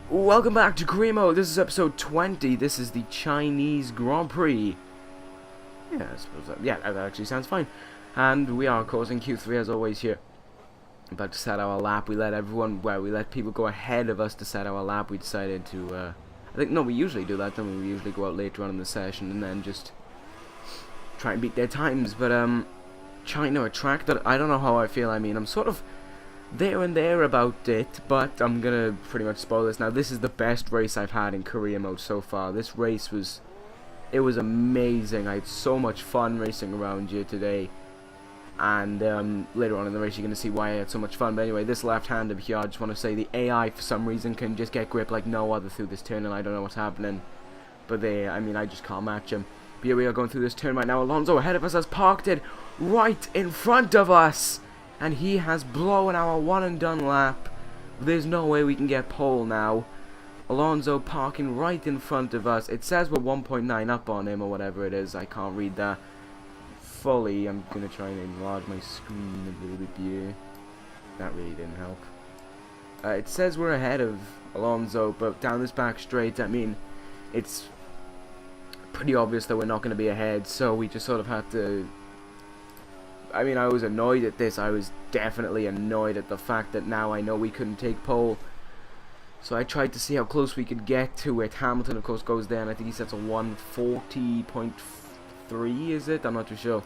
Welcome back to Cremo. This is episode 20. This is the Chinese Grand Prix. Yeah, I suppose that actually sounds fine. And we are, of course, in Q3 as always here. About to set our lap. We let people go ahead of us to set our lap. We decided to, we usually do that, don't we? We usually go out later on in the session and then just try and beat their times. But, China, a track that I don't know how I feel. I mean, I'm sort of there and there about it, but I'm gonna pretty much spoil this now. This is the best race I've had in career mode so far. This race was amazing. I had so much fun racing around here today, and later on in the race you're gonna see why I had so much fun. But anyway, this left-hander here, I just want to say the AI for some reason can just get grip like no other through this turn, and I don't know what's happening. But I just can't match him. But here we are going through this turn right now. Alonso ahead of us has parked it right in front of us. And he has blown our one and done lap. There's no way we can get pole now. Alonso parking right in front of us. It says we're 1.9 up on him or whatever it is. I can't read that fully. I'm going to try and enlarge my screen a little bit here. That really didn't help. It says we're ahead of Alonso, but down this back straight, I mean, it's pretty obvious that we're not going to be ahead. So we just sort of had to... I mean, I was annoyed at this. I was definitely annoyed at the fact that now I know we couldn't take pole. So I tried to see how close we could get to it. Hamilton, of course, goes there, and I think he sets a 140.3, is it? I'm not too sure.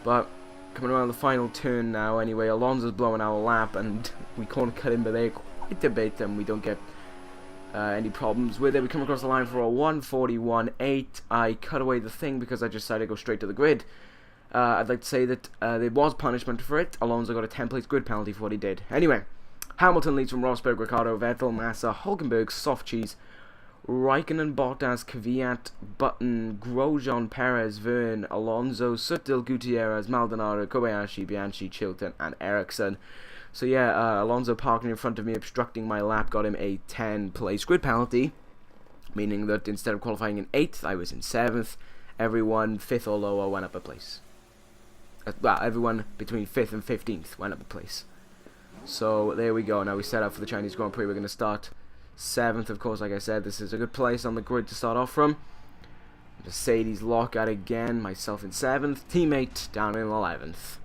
But coming around the final turn now, anyway, Alonso's blowing our lap, and we can't cut him by there quite a bit, and we don't get any problems with it. We come across the line for a 141.8. I cut away the thing because I just decided to go straight to the grid. I'd like to say that there was punishment for it. Alonso got a 10-place grid penalty for what he did. Anyway, Hamilton leads from Rosberg, Ricciardo, Vettel, Massa, Hulkenberg, Soft-Cheese, Raikkonen, Bottas, Kvyat, Button, Grosjean, Perez, Verne, Alonso, Sutil, Gutierrez, Maldonado, Kobayashi, Bianchi, Chilton, and Ericsson. So yeah, Alonso parking in front of me, obstructing my lap, got him a 10-place grid penalty, meaning that instead of qualifying in 8th, I was in 7th. Everyone 5th or lower went up a place. Well, everyone between 5th and 15th went up a place. So there we go. Now we set up for the Chinese Grand Prix. We're going to start 7th, of course. Like I said, this is a good place on the grid to start off from. Mercedes lockout again. Myself in 7th. Teammate down in 11th.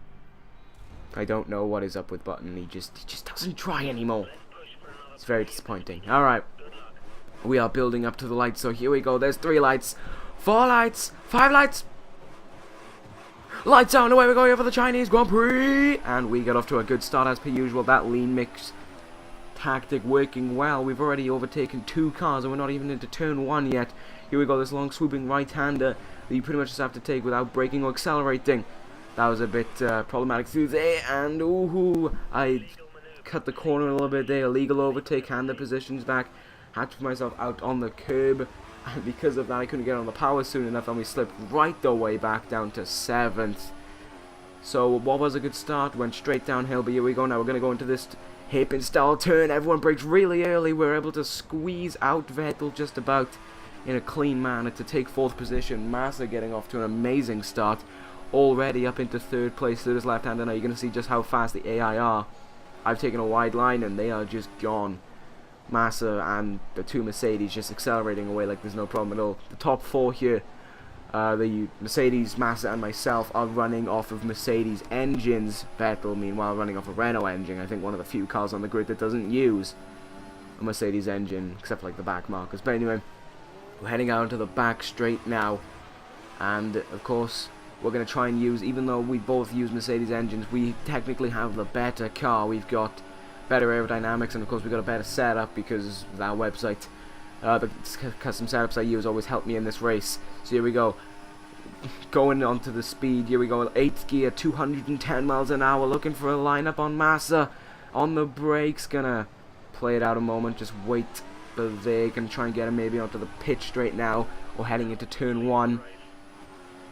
I don't know what is up with Button. He just doesn't try anymore. It's very disappointing. All right, we are building up to the lights. So here we go. There's 3 lights, 4 lights, 5 lights. Lights on, away we go here for the Chinese Grand Prix. And we get off to a good start as per usual. That lean mix tactic working well. We've already overtaken 2 cars and we're not even into turn 1 yet. Here we go, this long swooping right-hander that you pretty much just have to take without braking or accelerating. That was a bit problematic through there. And ooh, I cut the corner a little bit there. Illegal overtake, hander positions back. Had to put myself out on the curb. And because of that, I couldn't get on the power soon enough, and we slipped right the way back down to 7th. So what was a good start, went straight downhill, but here we go now. We're going to go into this hairpin style turn. Everyone brakes really early. We're able to squeeze out Vettel just about in a clean manner to take 4th position. Massa getting off to an amazing start, already up into 3rd place through this left-hander. Now you're going to see just how fast the AI are. I've taken a wide line, and they are just gone. Massa and the 2 Mercedes just accelerating away like there's no problem at all. The top 4 here, the Mercedes, Massa and myself are running off of Mercedes engines. Vettel, meanwhile, running off a Renault engine. I think one of the few cars on the grid that doesn't use a Mercedes engine, except for like the back markers. But anyway, we're heading out into the back straight now. And, of course, we're going to try and use, even though we both use Mercedes engines, we technically have the better car. We've got better aerodynamics, and of course we got a better setup because that website, the custom setups I use always help me in this race. So here we go, going onto the speed. Here we go, 8th gear, 210 miles an hour, looking for a lineup on Massa, on the brakes, gonna play it out a moment, just wait, but they're gonna try and get him maybe onto the pitch straight now, or heading into turn 1.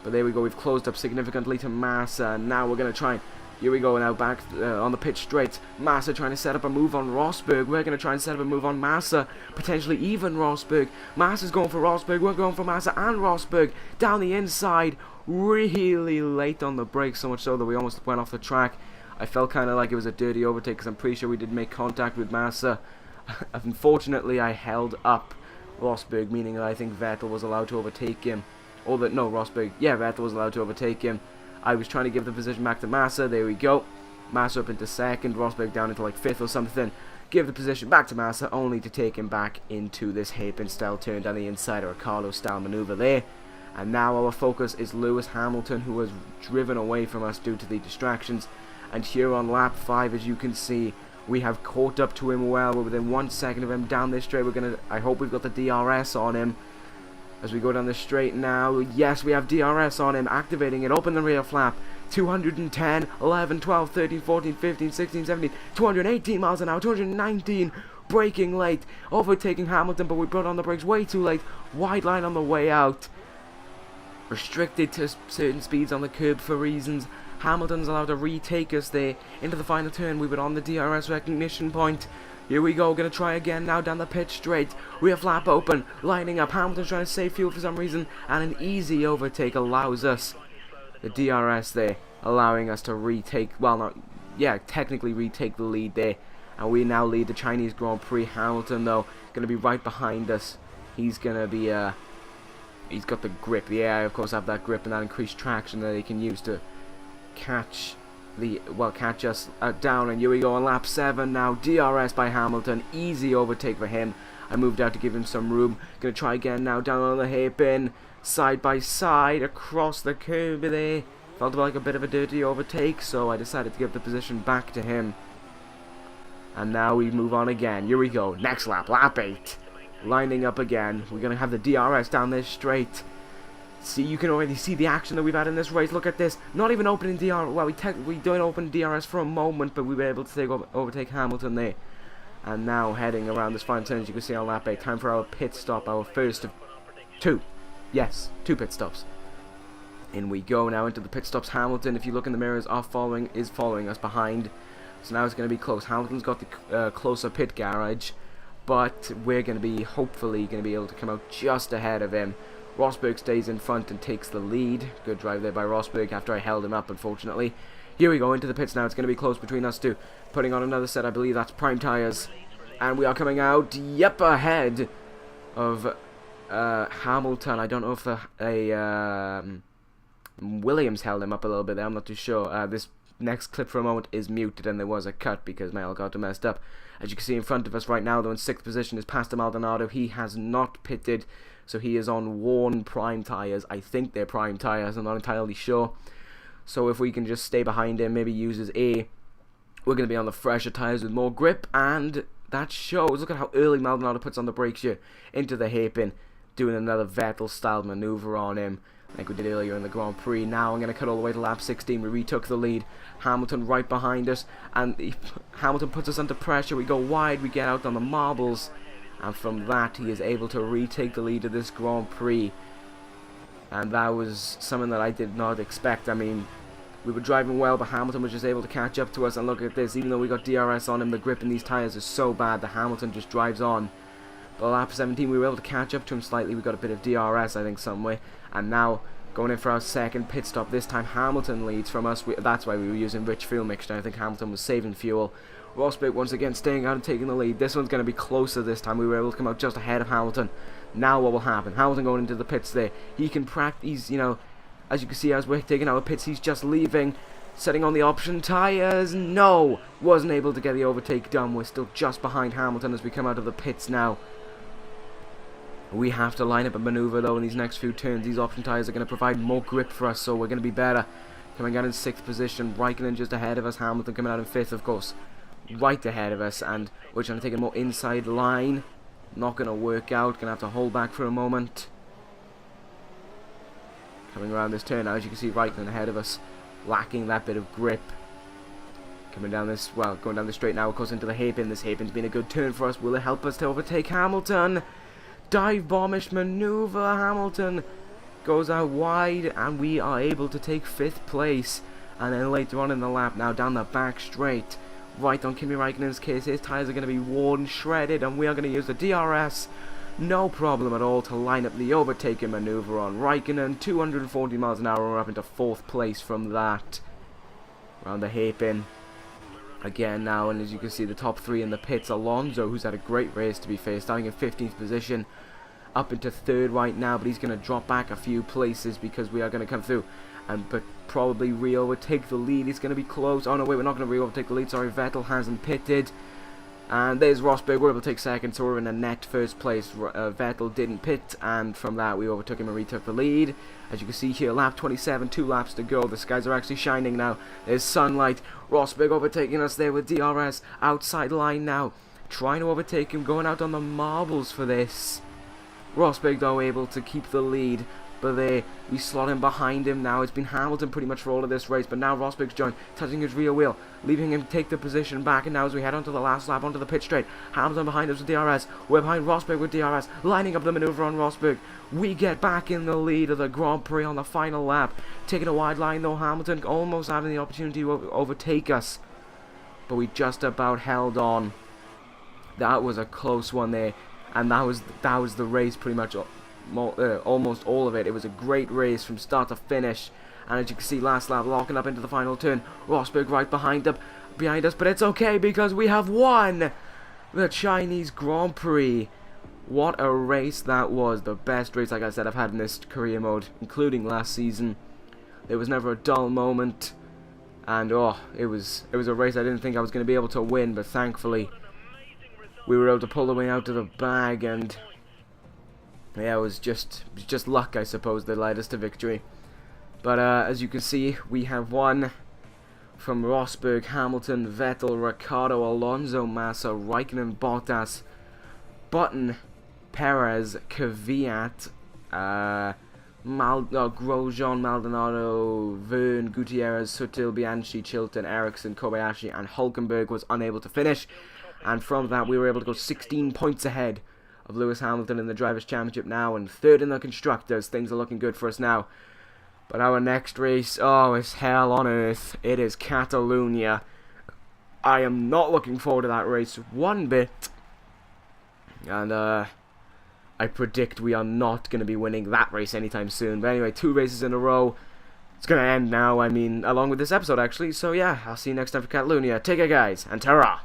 But there we go, we've closed up significantly to Massa, and now we're gonna try and... Here we go now, back on the pitch straight. Massa trying to set up a move on Rosberg. We're going to try and set up a move on Massa. Potentially even Rosberg. Massa's going for Rosberg. We're going for Massa and Rosberg. Down the inside. Really late on the brakes. So much so that we almost went off the track. I felt kind of like it was a dirty overtake because I'm pretty sure we did make contact with Massa. Unfortunately, I held up Rosberg, meaning that I think Vettel was allowed to overtake him. Or that, no, Rosberg, yeah, Vettel was allowed to overtake him. I was trying to give the position back to Massa, there we go. Massa up into second, Rosberg down into like fifth or something. Give the position back to Massa, only to take him back into this hairpin style turn down the inside, or a Carlos style maneuver there. And now our focus is Lewis Hamilton, who was driven away from us due to the distractions. And here on lap 5, as you can see, we have caught up to him well. We're within 1 second of him down this straight. I hope we've got the DRS on him as we go down the straight now. Yes, we have DRS on him, activating it. Open the rear flap. 210, 11, 12, 13, 14, 15, 16, 17, 218 miles an hour, 219, braking late, overtaking Hamilton, but we brought on the brakes way too late. Wide line on the way out. Restricted to certain speeds on the curb for reasons. Hamilton's allowed to retake us there into the final turn. We were on the DRS recognition point. Here we go, gonna try again now down the pit straight. Rear flap open, lining up. Hamilton's trying to save fuel for some reason, and an easy overtake allows us the DRS there, allowing us to retake, well, not, yeah, technically retake the lead there. And we now lead the Chinese Grand Prix. Hamilton, though, gonna be right behind us. He's gonna be, he's got the grip. Yeah, I of course have that grip and that increased traction that he can use to catch us down. And here we go on lap 7 now. DRS by Hamilton, easy overtake for him. I moved out to give him some room. Gonna try again now down on the hairpin, side by side across the curb there. Felt like a bit of a dirty overtake, so I decided to give the position back to him. And now we move on again. Here we go, next lap, lap 8. Lining up again. We're gonna have the DRS down this straight. See, you can already see the action that we've had in this race. Look at this. Not even opening DRS. Well, we don't open DRS for a moment, but we were able to overtake Hamilton there. And now heading around this final turn, as you can see on lap 8. Time for our pit stop, our first of 2. Yes, 2 pit stops. In we go now into the pit stops. Hamilton, if you look in the mirrors, is following us behind. So now it's going to be close. Hamilton's got the closer pit garage, but we're going to be, hopefully, going to be able to come out just ahead of him. Rosberg stays in front and takes the lead. Good drive there by Rosberg after I held him up, unfortunately. Here we go into the pits now. It's going to be close between us two. Putting on another set, I believe that's prime tires. And we are coming out, yep, ahead of Hamilton. I don't know if Williams held him up a little bit there. I'm not too sure. This next clip for a moment is muted, and there was a cut because my Elgato messed up. As you can see in front of us right now, though, in 6th position is Pastor Maldonado. He has not pitted, so he is on worn prime tires. I think they're prime tires, I'm not entirely sure. So if we can just stay behind him, maybe use his A, we're going to be on the fresher tires with more grip, and that shows. Look at how early Maldonado puts on the brakes here into the hairpin, doing another Vettel-style maneuver on him, like we did earlier in the Grand Prix. Now I'm going to cut all the way to lap 16. We retook the lead. Hamilton right behind us, and Hamilton puts us under pressure. We go wide, we get out on the marbles, and from that he is able to retake the lead of this Grand Prix. And that was something that I did not expect. I mean, we were driving well, but Hamilton was just able to catch up to us. And look at this, even though we got DRS on him, the grip in these tires is so bad that Hamilton just drives on. But lap 17, we were able to catch up to him slightly. We got a bit of DRS, I think, some way. And now, going in for our second pit stop. This time, Hamilton leads from us. That's why we were using rich fuel mixture. I think Hamilton was saving fuel. Rosberg once again staying out and taking the lead. This one's going to be closer this time. We were able to come out just ahead of Hamilton. Now what will happen? Hamilton going into the pits there. He can practice, you know, as you can see as we're taking our pits, he's just leaving. Setting on the option tires. No! Wasn't able to get the overtake done. We're still just behind Hamilton as we come out of the pits now. We have to line up a maneuver though in these next few turns. These option tires are going to provide more grip for us, so we're going to be better. Coming out in 6th position. Raikkonen just ahead of us. Hamilton coming out in 5th, of course. Right ahead of us, and we're trying to take a more inside line. Not going to work out. Going to have to hold back for a moment. Coming around this turn now, as you can see, Raikkonen ahead of us, lacking that bit of grip. Coming down this, well, going down the straight now, of course, into the hairpin. This hairpin's been a good turn for us. Will it help us to overtake Hamilton? Dive bombish maneuver. Hamilton goes out wide, and we are able to take 5th place. And then later on in the lap, now down the back straight, right on Kimi Raikkonen's case, his tyres are going to be worn, shredded, and we are going to use the DRS, no problem at all, to line up the overtaking maneuver on Raikkonen. 240 miles an hour, we're up into 4th place from that. Around the hairpin. again now, and as you can see, the top three in the pits. Alonso, who's had a great race to be fair, starting in 15th position, up into 3rd right now, but he's going to drop back a few places because we are going to come through, but probably re-overtake the lead. He's going to be close. Oh no, wait, we're not going to re-overtake the lead, sorry, Vettel hasn't pitted. And there's Rosberg, we're able to take 2nd, so we're in a net 1st place. Vettel didn't pit, and from that we overtook him and retook the lead. As you can see here, lap 27, 2 laps to go. The skies are actually shining now. There's sunlight. Rosberg overtaking us there with DRS. Outside line now. Trying to overtake him, going out on the marbles for this. Rosberg, though, able to keep the lead. But there, we slot him behind him now. It's been Hamilton pretty much for all of this race, but now Rosberg's joined, touching his rear wheel, leaving him take the position back. And now as we head onto the last lap, onto the pit straight, Hamilton behind us with DRS. We're behind Rosberg with DRS, lining up the maneuver on Rosberg. We get back in the lead of the Grand Prix on the final lap. Taking a wide line though, Hamilton almost having the opportunity to overtake us. But we just about held on. That was a close one there. And that was the race pretty much. Almost all of it. It was a great race from start to finish, and as you can see, last lap locking up into the final turn. Rosberg right behind us, but it's okay because we have won the Chinese Grand Prix. What a race that was! The best race, like I said, I've had in this career mode, including last season. There was never a dull moment, and it was a race I didn't think I was going to be able to win, but thankfully we were able to pull the way out of the bag. And yeah, it was just luck, I suppose, that led us to victory. But as you can see, we have won from Rosberg, Hamilton, Vettel, Ricciardo, Alonso, Massa, Raikkonen, Bottas, Button, Perez, Kvyat, Grosjean, Maldonado, Verne, Gutierrez, Sutil, Bianchi, Chilton, Ericsson, Kobayashi, and Hulkenberg was unable to finish. And from that, we were able to go 16 points ahead of Lewis Hamilton in the Drivers' Championship now, and 3rd in the Constructors. Things are looking good for us now. But our next race, it's hell on earth. It is Catalonia. I am not looking forward to that race one bit. And I predict we are not going to be winning that race anytime soon. But anyway, 2 races in a row. It's going to end now, I mean, along with this episode actually. So yeah, I'll see you next time for Catalonia. Take care guys, and ta-ra!